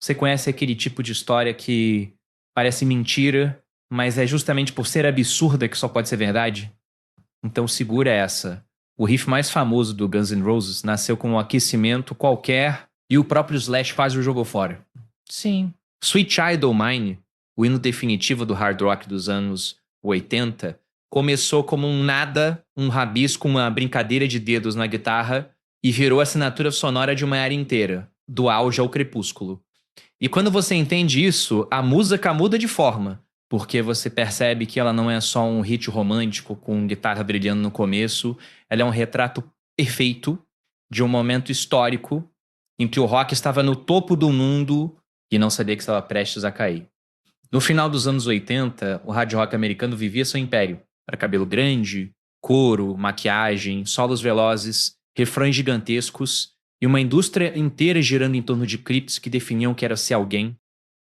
Você conhece aquele tipo de história que parece mentira, mas é justamente por ser absurda que só pode ser verdade? Então segura essa. O riff mais famoso do Guns N' Roses nasceu com um aquecimento qualquer e o próprio Slash quase o jogou fora. Sim. Sweet Child O' Mine, o hino definitivo do hard rock dos anos 80, começou como um nada, um rabisco, uma brincadeira de dedos na guitarra e virou a assinatura sonora de uma era inteira, do auge ao crepúsculo. E quando você entende isso, a música muda de forma, porque você percebe que ela não é só um hit romântico com guitarra brilhando no começo, ela é um retrato perfeito de um momento histórico em que o rock estava no topo do mundo e não sabia que estava prestes a cair. No final dos anos 80, o hard rock americano vivia seu império. Era cabelo grande, couro, maquiagem, solos velozes, refrões gigantescos e uma indústria inteira girando em torno de clipes que definiam o que era ser alguém.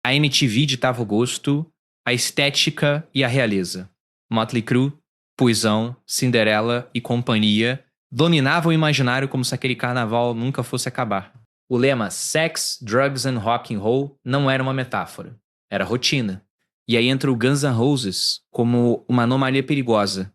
A MTV ditava o gosto, a estética e a realeza. Motley Crue, Poison, Cinderella e companhia dominavam o imaginário como se aquele carnaval nunca fosse acabar. O lema Sex, Drugs and Rock and Roll não era uma metáfora, era rotina. E aí entra o Guns N' Roses como uma anomalia perigosa.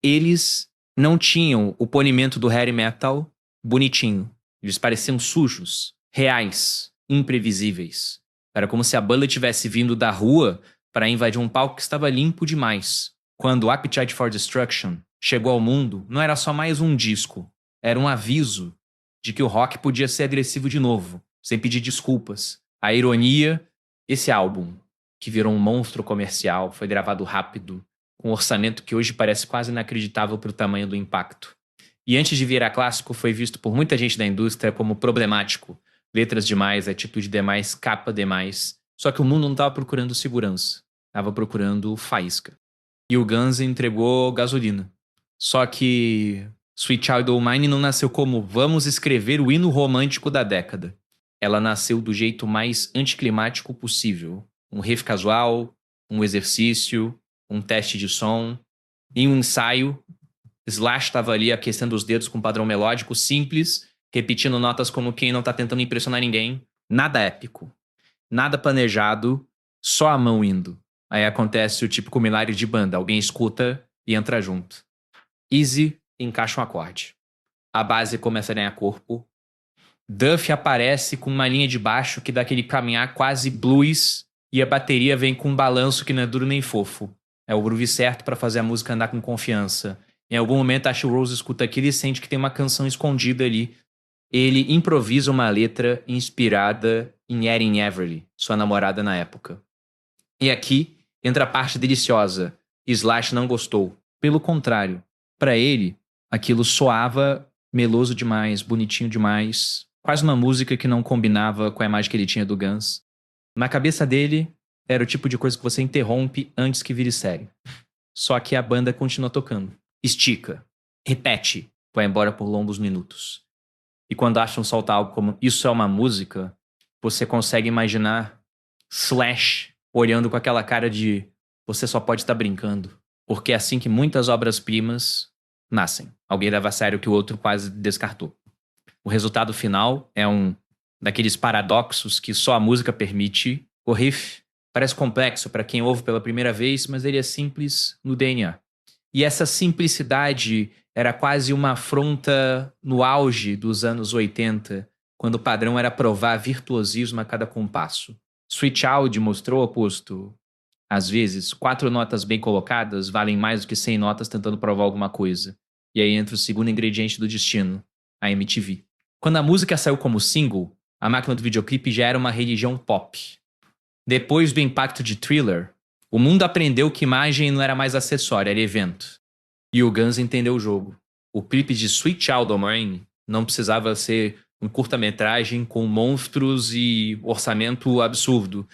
Eles não tinham o polimento do heavy metal bonitinho. Eles pareciam sujos, reais, imprevisíveis. Era como se a banda tivesse vindo da rua para invadir um palco que estava limpo demais. Quando Appetite for Destruction chegou ao mundo, não era só mais um disco, era um aviso de que o rock podia ser agressivo de novo, sem pedir desculpas. A ironia, esse álbum, que virou um monstro comercial, foi gravado rápido, com um orçamento que hoje parece quase inacreditável para o tamanho do impacto. E antes de virar clássico, foi visto por muita gente da indústria como problemático. Letras demais, atitude demais, capa demais. Só que o mundo não estava procurando segurança, estava procurando faísca. E o Guns entregou gasolina. Só que Sweet Child O' Mine não nasceu como vamos escrever o hino romântico da década. Ela nasceu do jeito mais anticlimático possível. Um riff casual, um exercício, um teste de som. Em um ensaio, Slash estava ali aquecendo os dedos com um padrão melódico simples, repetindo notas como quem não tá tentando impressionar ninguém. Nada épico. Nada planejado, só a mão indo. Aí acontece o típico milagre de banda. Alguém escuta e entra junto. Easy encaixa um acorde. A base começa a ganhar corpo. Duff aparece com uma linha de baixo que dá aquele caminhar quase blues e a bateria vem com um balanço que não é duro nem fofo. É o groove certo pra fazer a música andar com confiança. Em algum momento, acho que o Rose escuta aquilo e sente que tem uma canção escondida ali. Ele improvisa uma letra inspirada em Erin Everly, sua namorada na época. E aqui entra a parte deliciosa. Slash não gostou. Pelo contrário, pra ele, aquilo soava meloso demais, bonitinho demais. Quase uma música que não combinava com a imagem que ele tinha do Guns. Na cabeça dele, era o tipo de coisa que você interrompe antes que vire sério. Só que a banda continua tocando. Estica. Repete. Vai embora por longos minutos. E quando acham soltar algo como isso é uma música, você consegue imaginar Slash olhando com aquela cara de você só pode estar brincando. Porque é assim que muitas obras-primas nascem. Alguém leva a sério o que o outro quase descartou. O resultado final é um daqueles paradoxos que só a música permite. O riff parece complexo para quem ouve pela primeira vez, mas ele é simples no DNA. E essa simplicidade era quase uma afronta no auge dos anos 80, quando o padrão era provar virtuosismo a cada compasso. Sweet Child mostrou o oposto. Às vezes, 4 notas bem colocadas valem mais do que 100 notas tentando provar alguma coisa. E aí entra o segundo ingrediente do destino, a MTV. Quando a música saiu como single, a máquina do videoclipe já era uma religião pop. Depois do impacto de Thriller, o mundo aprendeu que imagem não era mais acessório, era evento. E o Guns entendeu o jogo. O clipe de Sweet Child O' Mine não precisava ser um curta-metragem com monstros e orçamento absurdo.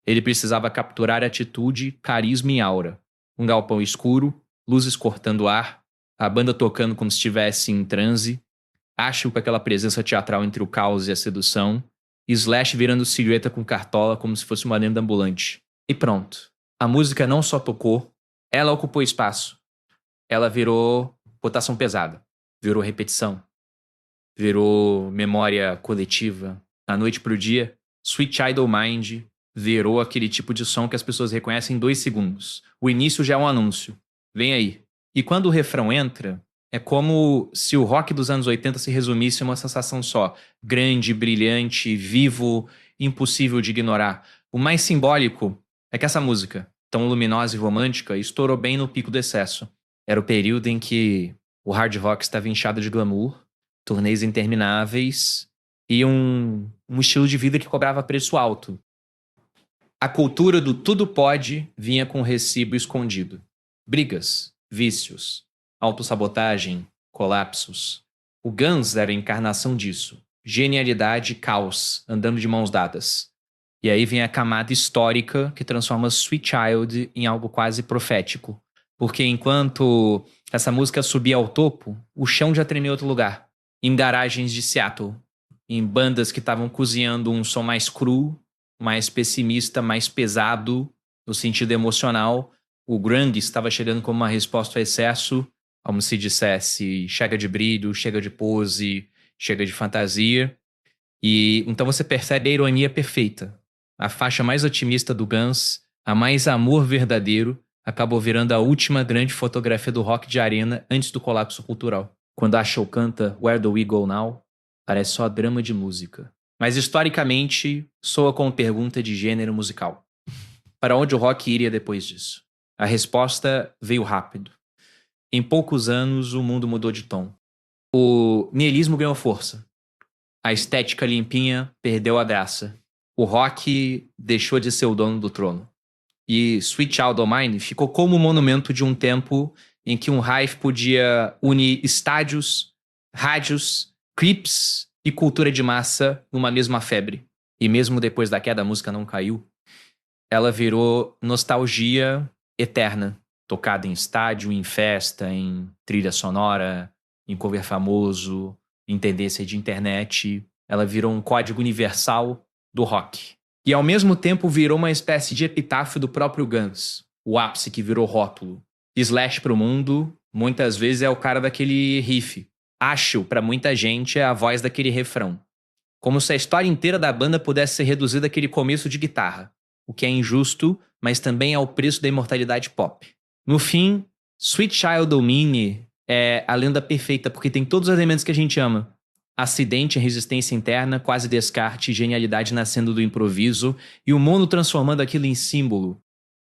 Ele precisava capturar atitude, carisma e aura. Um galpão escuro, luzes cortando o ar, a banda tocando como se estivesse em transe, Acho com aquela presença teatral entre o caos e a sedução, e Slash virando silhueta com cartola como se fosse uma lenda ambulante. E pronto. A música não só tocou, ela ocupou espaço. Ela virou rotação pesada, virou repetição, virou memória coletiva. Da noite pro dia, Sweet Child O' Mind virou aquele tipo de som que as pessoas reconhecem em 2 segundos. O início já é um anúncio. Vem aí. E quando o refrão entra, é como se o rock dos anos 80 se resumisse a uma sensação só. Grande, brilhante, vivo, impossível de ignorar. O mais simbólico é que essa música, tão luminosa e romântica, estourou bem no pico do excesso. Era o período em que o hard rock estava inchado de glamour, turnês intermináveis e um estilo de vida que cobrava preço alto. A cultura do tudo pode vinha com recibo escondido. Brigas, vícios, autossabotagem, colapsos. O Guns era a encarnação disso. Genialidade e caos, andando de mãos dadas. E aí vem a camada histórica que transforma Sweet Child em algo quase profético. Porque enquanto essa música subia ao topo, o chão já tremia em outro lugar. Em garagens de Seattle. Em bandas que estavam cozinhando um som mais cru, mais pessimista, mais pesado, no sentido emocional. O grunge estava chegando como uma resposta ao excesso, como se dissesse chega de brilho, chega de pose, chega de fantasia. E então você percebe a ironia perfeita. A faixa mais otimista do Guns, a mais amor verdadeiro, acabou virando a última grande fotografia do rock de arena antes do colapso cultural. Quando a Show canta Where Do We Go Now, parece só drama de música. Mas historicamente, soa como pergunta de gênero musical. Para onde o rock iria depois disso? A resposta veio rápido. Em poucos anos, o mundo mudou de tom. O niilismo ganhou força. A estética limpinha perdeu a graça. O rock deixou de ser o dono do trono. E Sweet Child O' Mine ficou como o monumento de um tempo em que um rave podia unir estádios, rádios, clipes e cultura de massa numa mesma febre. E mesmo depois da queda, a música não caiu. Ela virou nostalgia eterna, tocada em estádio, em festa, em trilha sonora, em cover famoso, em tendência de internet. Ela virou um código universal do rock. E ao mesmo tempo virou uma espécie de epitáfio do próprio Guns, o ápice que virou rótulo. Slash pro mundo, muitas vezes é o cara daquele riff. Acho, pra muita gente, é a voz daquele refrão. Como se a história inteira da banda pudesse ser reduzida àquele começo de guitarra. O que é injusto, mas também é o preço da imortalidade pop. No fim, Sweet Child O' Mine é a lenda perfeita, porque tem todos os elementos que a gente ama. Acidente, resistência interna, quase descarte, genialidade nascendo do improviso e o mundo transformando aquilo em símbolo.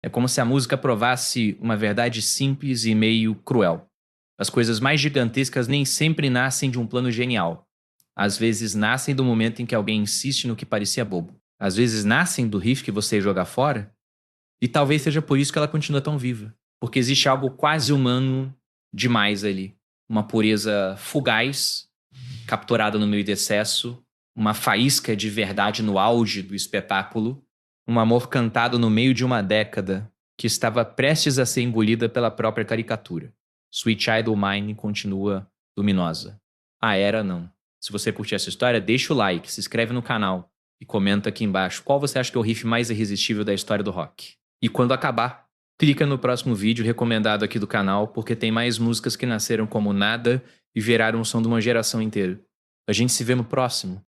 É como se a música provasse uma verdade simples e meio cruel. As coisas mais gigantescas nem sempre nascem de um plano genial. Às vezes nascem do momento em que alguém insiste no que parecia bobo. Às vezes nascem do riff que você joga fora. E talvez seja por isso que ela continua tão viva. Porque existe algo quase humano demais ali. Uma pureza fugaz, capturada no meio do excesso, uma faísca de verdade no auge do espetáculo, um amor cantado no meio de uma década que estava prestes a ser engolida pela própria caricatura. Sweet Child O' Mine continua luminosa. A era não. Se você curtir essa história, deixa o like, se inscreve no canal e comenta aqui embaixo qual você acha que é o riff mais irresistível da história do rock. E quando acabar, clica no próximo vídeo recomendado aqui do canal, porque tem mais músicas que nasceram como nada e viraram o som de uma geração inteira. A gente se vê no próximo.